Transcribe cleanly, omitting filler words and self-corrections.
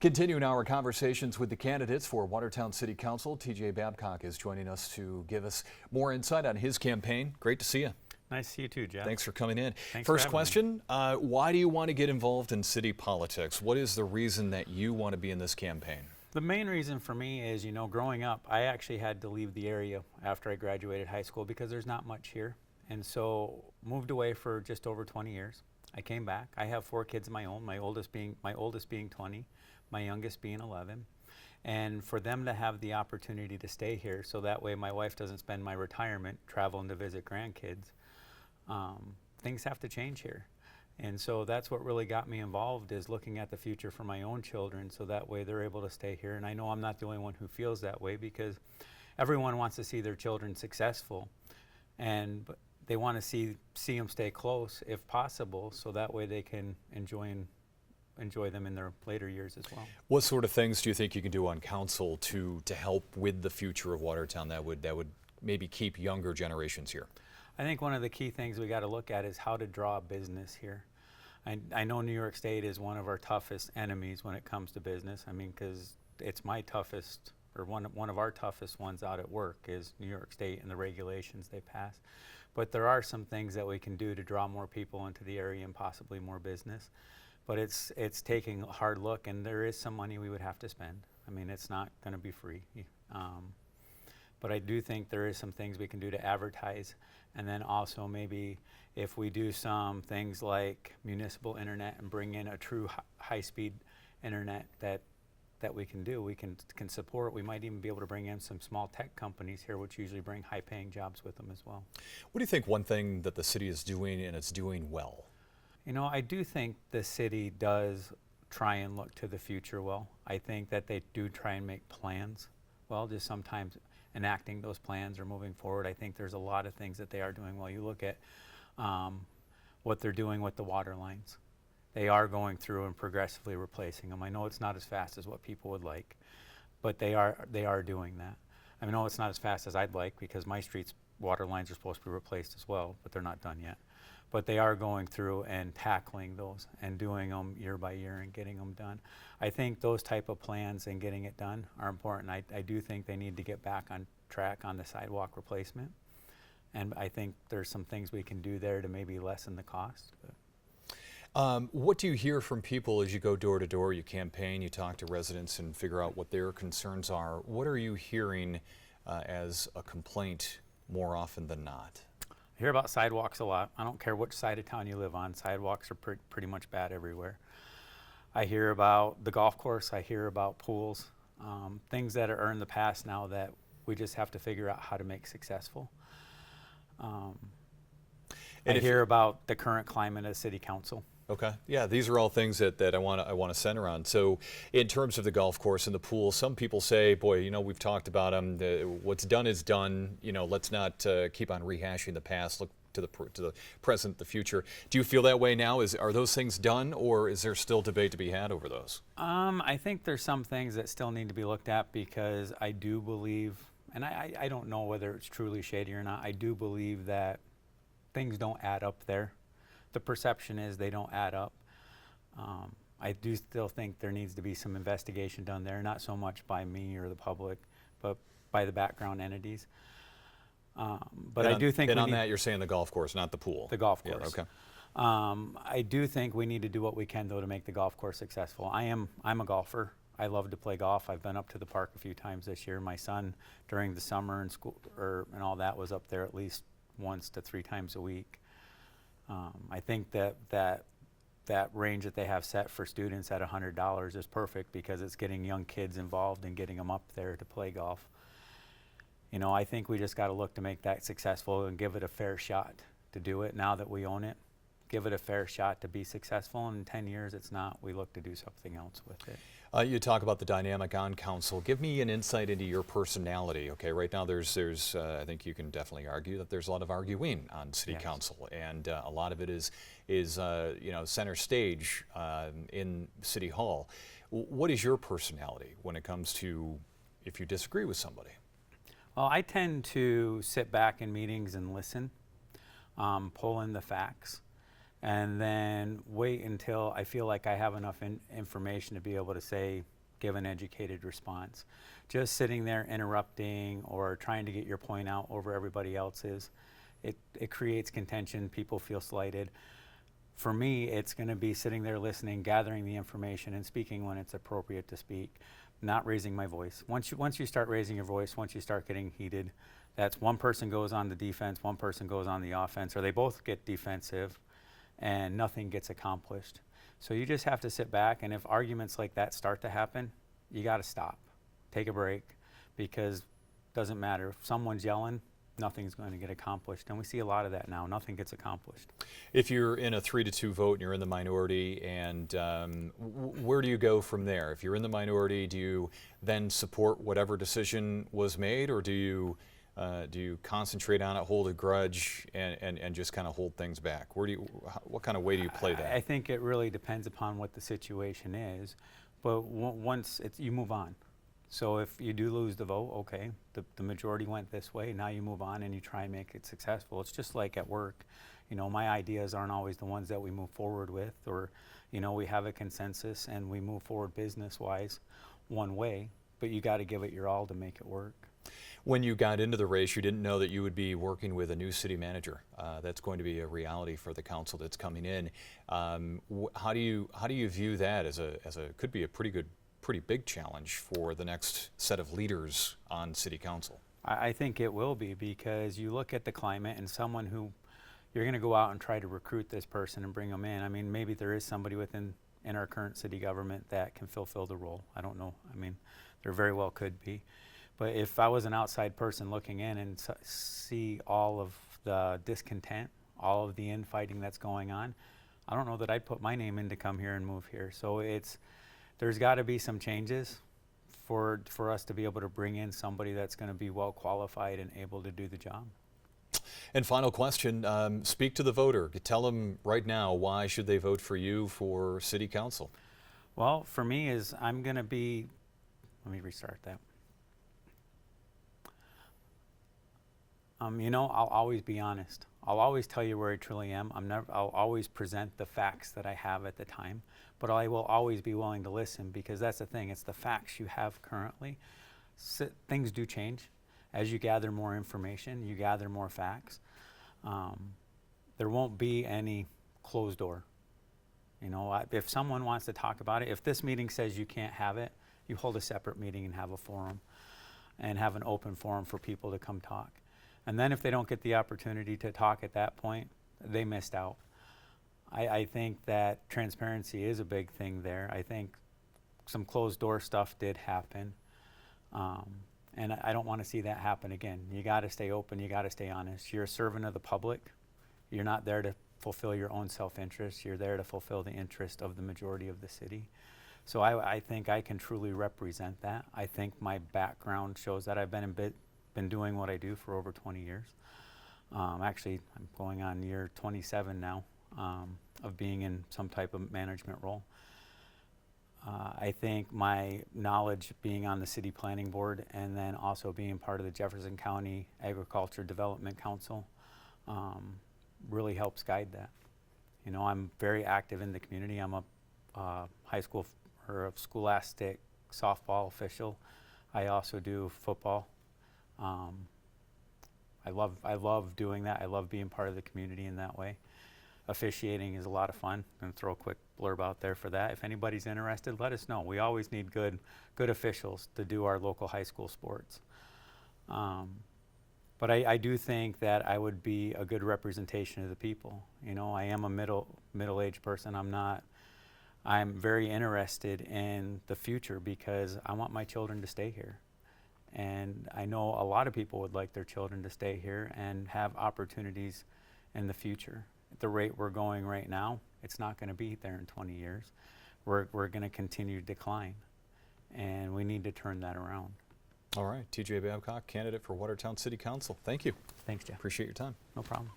Continuing our conversations with the candidates for Watertown City Council, TJ Babcock is joining us to give us more insight on his campaign. Great to see you. Nice to see you too, Jeff. Thanks for coming in. Thanks First for question, why do you want to get involved in city politics? What is the reason that you want to be in this campaign? The main reason for me is, growing up, I actually had to leave the area after I graduated high school because there's not much here. And so moved away for just over 20 years. I came back. I have 4 kids of my own, my oldest being 20, my youngest being 11. And for them to have the opportunity to stay here so that way my wife doesn't spend my retirement traveling to visit grandkids, things have to change here. And so that's what really got me involved, is looking at the future for my own children so that way they're able to stay here. And I know I'm not the only one who feels that way, because everyone wants to see their children successful, and they want to see them stay close if possible, so that way they can enjoy them in their later years as well. What sort of things do you think you can do on council to help with the future of Watertown that would maybe keep younger generations here? I think one of the key things we got to look at is how to draw business here. I know New York State is one of our toughest enemies when it comes to business. I mean, because it's my toughest, or one of our toughest ones out at work is New York State and the regulations they pass. But there are some things that we can do to draw more people into the area and possibly more business. But it's taking a hard look, and there is some money we would have to spend. I mean, it's not going to be free. But I do think there is some things we can do to advertise, and then also maybe if we do some things like municipal internet and bring in a true high-speed internet that we can support. We might even be able to bring in some small tech companies here, which usually bring high-paying jobs with them as well. What do you think one thing that the city is doing, and it's doing well? I do think the city does try and look to the future well. I think that they do try and make plans well, just sometimes enacting those plans or moving forward. I think there's a lot of things that they are doing well. You look at what they're doing with the water lines. They are going through and progressively replacing them. I know it's not as fast as what people would like, but they are doing that. I know it's not as fast as I'd like, because my street's water lines are supposed to be replaced as well, but they're not done yet. But they are going through and tackling those and doing them year by year and getting them done. I think those type of plans and getting it done are important. I do think they need to get back on track on the sidewalk replacement. And I think there's some things we can do there to maybe lessen the cost. What do you hear from people as you go door to door, you campaign, you talk to residents and figure out what their concerns are? What are you hearing as a complaint more often than not? I hear about sidewalks a lot. I don't care which side of town you live on. Sidewalks are pretty much bad everywhere. I hear about the golf course. I hear about pools. Things that are in the past now that we just have to figure out how to make successful. I hear about the current climate of city council. Okay, yeah, these are all things that I want to center on. So, in terms of the golf course and the pool, some people say, "Boy, we've talked about them. What's done is done. Let's not keep on rehashing the past. Look to the present, the future." Do you feel that way now? Are those things done, or is there still debate to be had over those? I think there's some things that still need to be looked at, because I do believe, and I don't know whether it's truly shady or not. I do believe that things don't add up there. The perception is they don't add up. I do still think there needs to be some investigation done there, not so much by me or the public, but by the background entities. But I do think, and on that, you're saying the golf course, not the pool. The golf course. Yeah, okay. I do think we need to do what we can, though, to make the golf course successful. I'm a golfer. I love to play golf. I've been up to the park a few times this year. My son, during the summer and school and all that, was up there at least once to 3 times a week. I think that range that they have set for students at $100 is perfect, because it's getting young kids involved and getting them up there to play golf. I think we just got to look to make that successful and give it a fair shot to do it. Now that we own it, give it a fair shot to be successful. In 10 years, it's not. We look to do something else with it. You talk about the dynamic on council. Give me an insight into your personality. Okay, right now there's I think you can definitely argue that there's a lot of arguing on city council, and a lot of it is center stage in City Hall. What is your personality when it comes to if you disagree with somebody? Well, I tend to sit back in meetings and listen, pull in the facts, and then wait until I feel like I have enough information to be able to say, give an educated response. Just sitting there interrupting or trying to get your point out over everybody else's, it creates contention. People feel slighted. For me, it's going to be sitting there listening, gathering the information, and speaking when it's appropriate to speak, not raising my voice. Once you start raising your voice, once you start getting heated, that's one person goes on the defense, one person goes on the offense, or they both get defensive, and nothing gets accomplished. So you just have to sit back, and if arguments like that start to happen, you got to stop, take a break, because it doesn't matter. If someone's yelling, nothing's going to get accomplished. And we see a lot of that now. Nothing gets accomplished. If you're in a 3-2 vote and you're in the minority, and where do you go from there? If you're in the minority, do you then support whatever decision was made, or do you concentrate on it, hold a grudge, and just kind of hold things back? What kind of way do you play that? I think it really depends upon what the situation is. But once you move on. So if you do lose the vote, okay, the majority went this way, now you move on and you try and make it successful. It's just like at work. You know, my ideas aren't always the ones that we move forward with, or, you know, we have a consensus and we move forward business-wise one way, but you got to give it your all to make it work. When you got into the race, you didn't know that you would be working with a new city manager. That's going to be a reality for the council that's coming in. How do you view that as could be a pretty big challenge for the next set of leaders on city council? I think it will be, because you look at the climate and someone who you're going to go out and try to recruit this person and bring them in. I mean, maybe there is somebody in our current city government that can fulfill the role. I don't know. I mean, there very well could be. But if I was an outside person looking in and see all of the discontent, all of the infighting that's going on, I don't know that I'd put my name in to come here and move here. So there's got to be some changes for us to be able to bring in somebody that's going to be well qualified and able to do the job. And final question, speak to the voter. Tell them right now, why should they vote for you for city council? Well, for me I'm going to be, let me restart that. You know, I'll always be honest. I'll always tell you where I truly am. I'll always present the facts that I have at the time, but I will always be willing to listen, because that's the thing. It's the facts you have currently. Things do change. As you gather more information, you gather more facts. There won't be any closed door. You know, if someone wants to talk about it, if this meeting says you can't have it, you hold a separate meeting and have a forum and have an open forum for people to come talk. And then if they don't get the opportunity to talk at that point, they missed out. I think that transparency is a big thing there. I think some closed door stuff did happen. And I don't want to see that happen again. You got to stay open. You got to stay honest. You're a servant of the public. You're not there to fulfill your own self-interest. You're there to fulfill the interest of the majority of the city. So I think I can truly represent that. I think my background shows that. I've been doing what I do for over 20 years. Actually, I'm going on year 27 now of being in some type of management role. I think my knowledge being on the city planning board and then also being part of the Jefferson County Agriculture Development Council really helps guide that. You know, I'm very active in the community. I'm a high school or a scholastic softball official. I also do football. I love doing that. I love being part of the community in that way. Officiating is a lot of fun. I'm going to throw a quick blurb out there for that. If anybody's interested, let us know. We always need good officials to do our local high school sports. But I do think that I would be a good representation of the people. You know, I am a middle-aged person. I'm very interested in the future because I want my children to stay here. And I know a lot of people would like their children to stay here and have opportunities in the future. At the rate we're going right now, it's not going to be there in 20 years. We're going to continue to decline, and we need to turn that around. All right, TJ Babcock, candidate for Watertown City Council. Thank you. Thanks, Jeff. Appreciate your time. No problem.